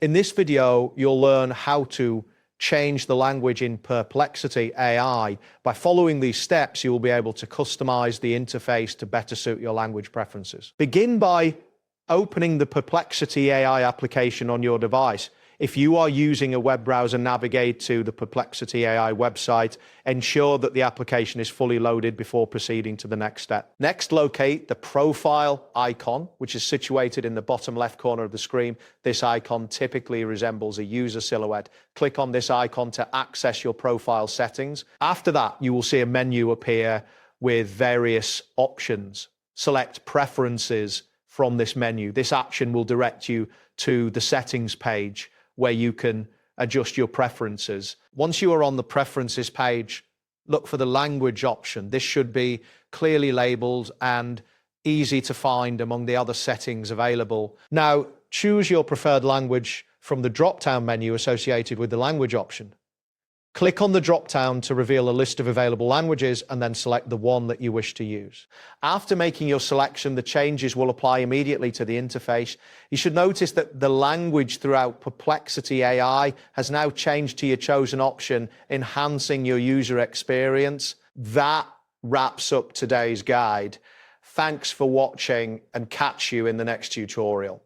In this video, you'll learn how to change the language in Perplexity AI. By following these steps, you will be able to customize the interface to better suit your language preferences. Begin by opening the Perplexity AI application on your device. If you are using a web browser, navigate to the Perplexity AI website. Ensure that the application is fully loaded before proceeding to the next step. Next, locate the profile icon, which is situated in the bottom left corner of the screen. This icon typically resembles a user silhouette. Click on this icon to access your profile settings. After that, you will see a menu appear with various options. Select Preferences from this menu. This action will direct you to the settings page, where you can adjust your preferences. Once you are on the preferences page, look for the language option. This should be clearly labeled and easy to find among the other settings available. Now, choose your preferred language from the drop-down menu associated with the language option. Click on the drop-down to reveal a list of available languages and then select the one that you wish to use. After making your selection, the changes will apply immediately to the interface. You should notice that the language throughout Perplexity AI has now changed to your chosen option, enhancing your user experience. That wraps up today's guide. Thanks for watching and catch you in the next tutorial.